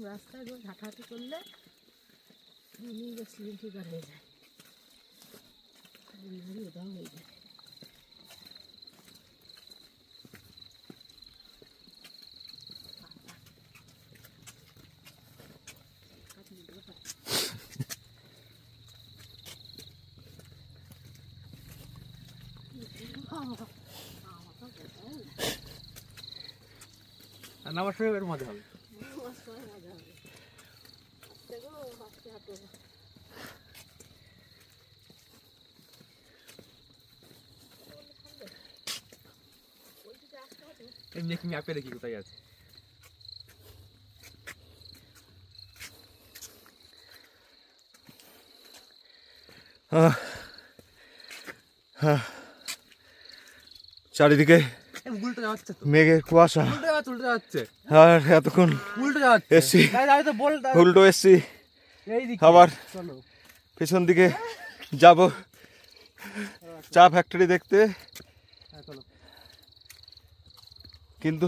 রাস্তায় হাঁটাহাঁটি করলে স্লিম ফিগার হয়ে যায়, ওটাও হয়ে যায়। নামার সময় এর মজা হবে। এমনি কি ম্যাপে দেখি কোথায় আছে। চারিদিকে মেঘের কুয়াশা, আর এতক্ষণ এসছি উল্টো এসছি, আবার পেছন দিকে যাব চা ফ্যাক্টরি দেখতে, কিন্তু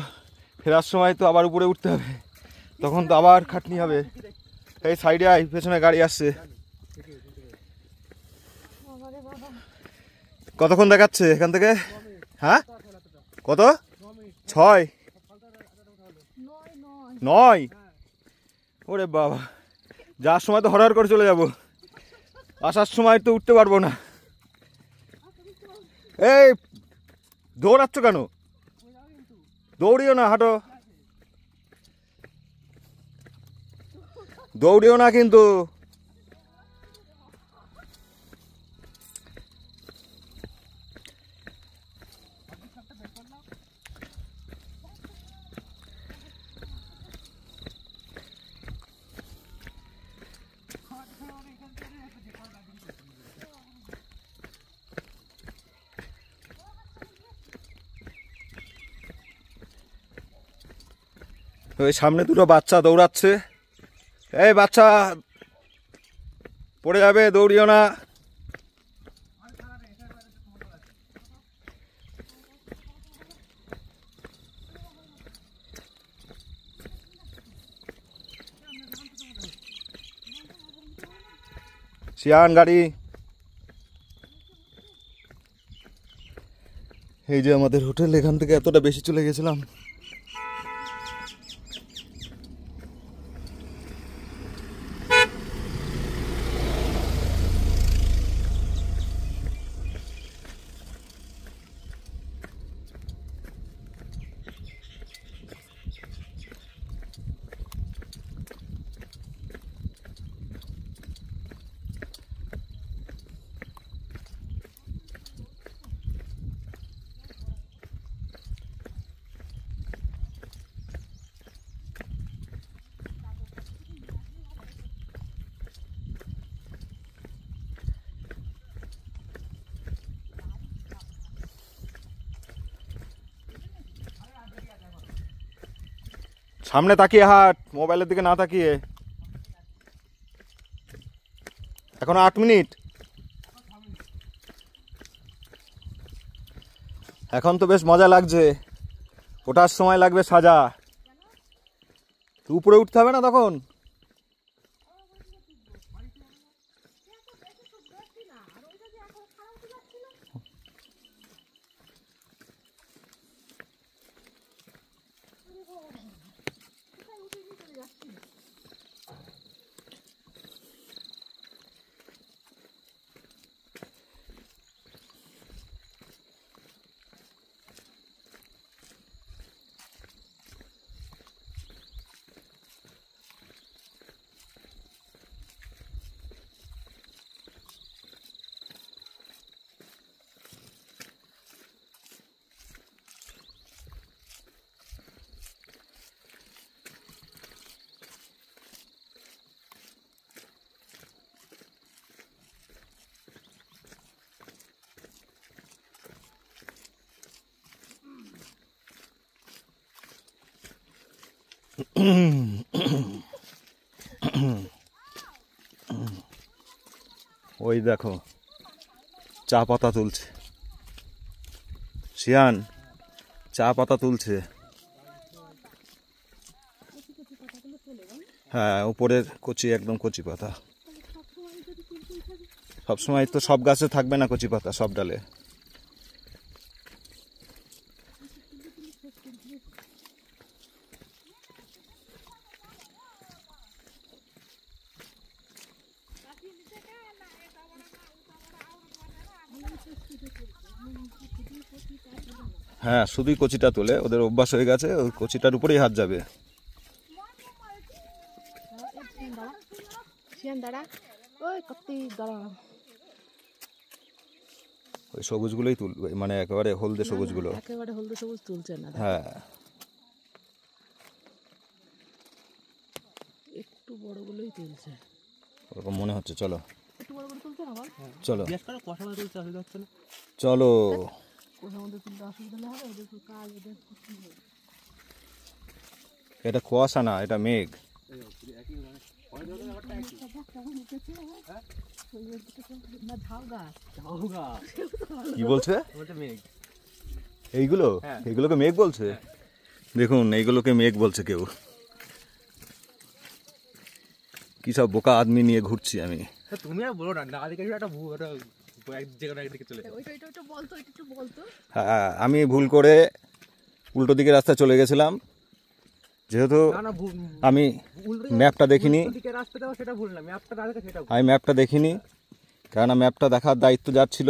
ফেরার সময় তো আবার উপরে উঠতে হবে, তখন তো আবার খাটনি হবে। এই সাইডে আয়, পেছনে গাড়ি আসছে। কতক্ষণ দেখাচ্ছে এখান থেকে? হ্যাঁ কত? 6 9? ওরে বাবা, যাওয়ার সময় তো হরহর করে চলে যাব, আসার সময় তো উঠতে পারবো না। এই দৌড়াচ্ছ কেন? দৌড়িও না, হাঁটো। দৌড়িও না কিন্তু। ওই সামনে দুটো বাচ্চা দৌড়াচ্ছে। এই বাচ্চা পড়ে যাবে, দৌড়িও না। শিয়ান গাড়ি। এই যে আমাদের হোটেল, এখান থেকে এতটা বেশি চলে গেছিলাম। সামনে তাকিয়ে হাঁট, মোবাইলের দিকে না তাকিয়ে। এখন 8 মিনিট। এখন তো বেশ মজা লাগছে, ওঠার সময় লাগবে সাজা। উপরে উঠতে হবে না তখন? ওই দেখো চা পাতা তুলছে, শিয়ান চা পাতা তুলছে। হ্যাঁ উপরের কচি, একদম কচি পাতা। সবসময় তো সব গাছে থাকবে না কচি পাতা, সব ডালে। হ্যাঁ শুধুই কচিটা তোলে, ওদের অভ্যাস হয়ে গেছে, ওই কচিটার উপরেই হাত যাবে। ওই সবুজগুলোই তুলবে, মানে একেবারে হলদে সবুজগুলো। একেবারে হলদে সবুজ তুলছে না, হ্যাঁ একটু বড়গুলোই তুলছে। ওরকম মনে হচ্ছে। চলো একটু বড় করে তুলছে না বল? চলো জিজ্ঞেস করো কষা মাছ তুলতে অসুবিধা হচ্ছে না। চলো। কোথাও মধ্যে তুলতে অসুবিধা না হবে, ওদের কাজ ওদের ক্ষতি হবে। এটা কুয়াশা না, এটা মেঘ। না ঝাউ গাছ, কি বলছে? বলতে মেঘ। এইগুলো হ্যাঁ। এইগুলোকে মেঘ বলছে? দেখুন এইগুলোকে মেঘ বলছে কেউ। কি সব বোকা আদমি নিয়ে ঘুরছি আমি। তুমি আর বলো না, না দিকে একটা এক জায়গায় একদিকে চলে যাবে। ওইটা বলতো, এটা একটু বলতো। হ্যাঁ আমি ভুল করে উল্টো দিকে রাস্তায় চলে গেছিলাম, যেহেতু না না আমি ম্যাপটা দেখিনি। দিকে রাস্তাটাও সেটা ভুল না, ম্যাপটা না দেখে সেটা ভুল। আমি ম্যাপটা দেখিনি, কেননা ম্যাপটা দেখার দায়িত্ব যার ছিল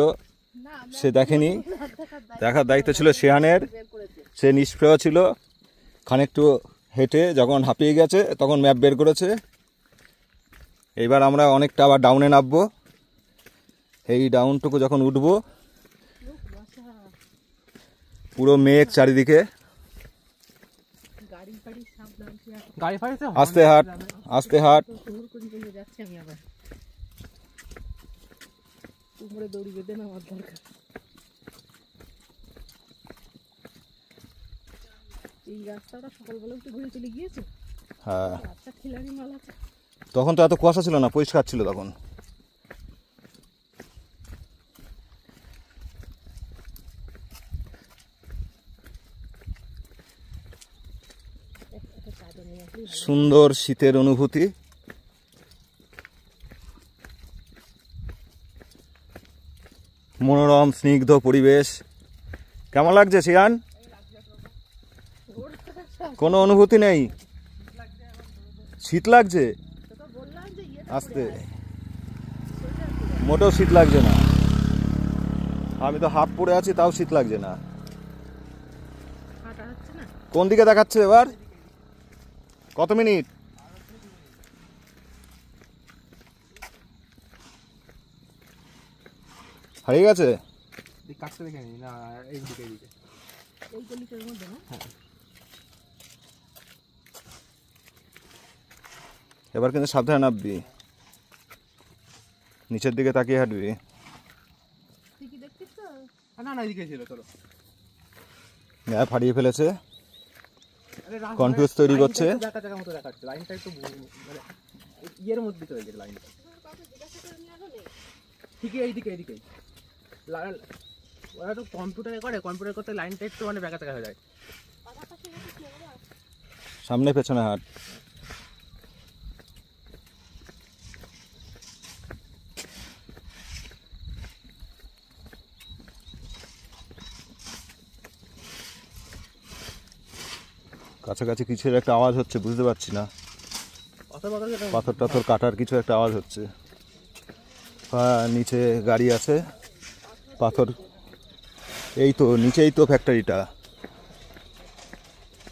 সে দেখেনি। দেখার দায়িত্ব ছিল শেহানের, সে নিষ্প্রিয় ছিল। খানিকটু হেঁটে যখন হাঁপিয়ে গেছে তখন ম্যাপ বের করেছে। এইবার আমরা অনেকটা আবার ডাউনে নামবো। এই ডাউনটুকু যখন উঠবো পুরো মেঘ চারিদিকে। গাড়ি ফাড়ি সাবধান, গাড়ি ফাড়ি তো আস্তে হাট, আস্তে হাট। দৌড় করে যাচ্ছি আমি আবার। উপরে দড়ি বেঁধে নেওয়ার দরকার। এই রাস্তাটা সকালবেলা একটু ঘুরে চলে গিয়েছে। হ্যাঁ আচ্ছা খিলাড়ি মাল আছে। তখন তো এত কুয়াশা ছিল না, পরিষ্কার ছিল তখন। সুন্দর শীতের অনুভূতি। মনোরম স্নিগ্ধ পরিবেশ। কেমন লাগছে শিয়ান? কোনো অনুভূতি নেই, শীত লাগছে। আস্তে, মোটেও শীত লাগছে না। আমি তো হাফ পরে আছি, তাও শীত লাগছে না। হাঁটা হচ্ছে না। কোন দিকে দেখাচ্ছে এবার? কত মিনিট? হারিয়ে গেছে। কাছটা দেখে নি না, এইদিকে এইদিকে। এই গলিটার মধ্যে না? এবার কিন্তু সাবধানে নামবি, নিচের দিকে তাকিয়ে হাঁটবি। তুই কি দেখছিস তো? না না এইদিকে ছিল। চলো। ম্যাপ হারিয়ে ফেলেছে, আরে কনফিউজ তৈরি করছে। দেখা জায়গা মতো দেখাচ্ছে, লাইনটা একটু মানে ইয়ের মধ্যে চলে গেছে লাইনটা। ঠিকই এইদিকে এইদিকে। ওরা তো কম্পিউটারে করে, কম্পিউটার করতে লাইনটা একটু মানে ব্যাকা টাকা হয়ে যায়। সামনে পেছনে হাট। কাছাকাছি কিছুর একটা আওয়াজ হচ্ছে, বুঝতে পারছি না। পাথর টাথর কাটার কিছু একটা আওয়াজ হচ্ছে। হ্যাঁ নিচে গাড়ি আছে, পাথর। এই তো নিচেই তো ফ্যাক্টরিটা,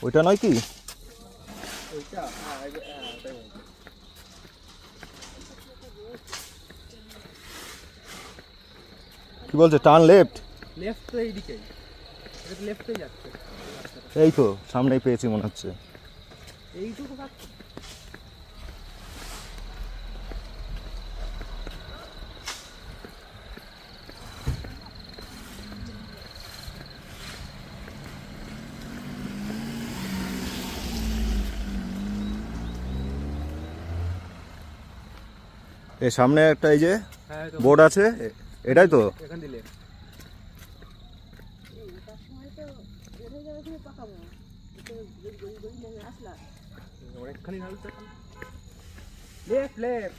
ওইটা নয় কি? কি বলছে? Turn left. লেফট তো এইদিকে, এটা তো লেফটেই যাচ্ছে। এই তো সামনেই পেয়েছি মনে হচ্ছে। এইটুকু এই সামনে একটা এই যে হ্যাঁ তো বোর্ড আছে, এটাই তো। এখান দিলে তার সময় তো বের হয়ে যাবে, তুমি পাকাবো। তো গড়ি নেমে আসলা। অনেকখানি নামছে। লেফট লেফট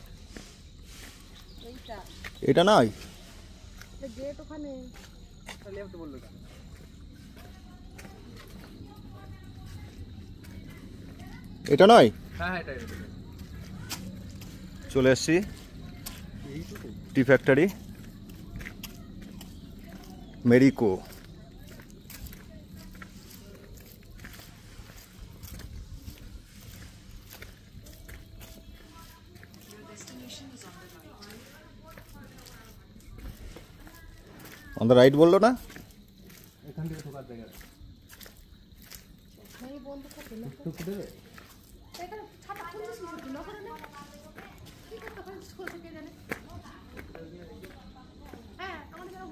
এইটা এটা নয়, গেট ওখানে। লেফট বললো কেন? এটা নয়। হ্যাঁ হ্যাঁ এটা চলে এসছি এইটুকু। টি factory, merry-go. On the right বললো না? এখান থেকে ঢোকার জায়গা এই বন্ধ করতে না টুকু দেবে। এখানে ছাতা খুলে দিছিস তুই না করে না কি করতে পারিস স্কুল থেকে জানে। হ্যাঁ আমাদের যারা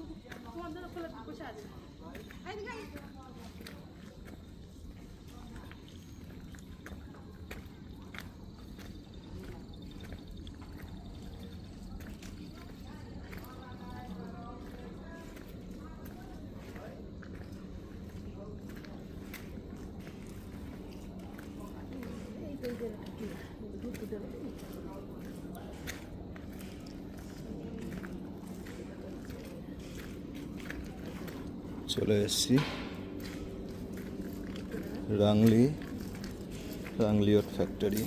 তোমার জন্য খুলে বসে আছে এই দিকে চলে এসছি রাংলি ওট ফ্যাক্টরি।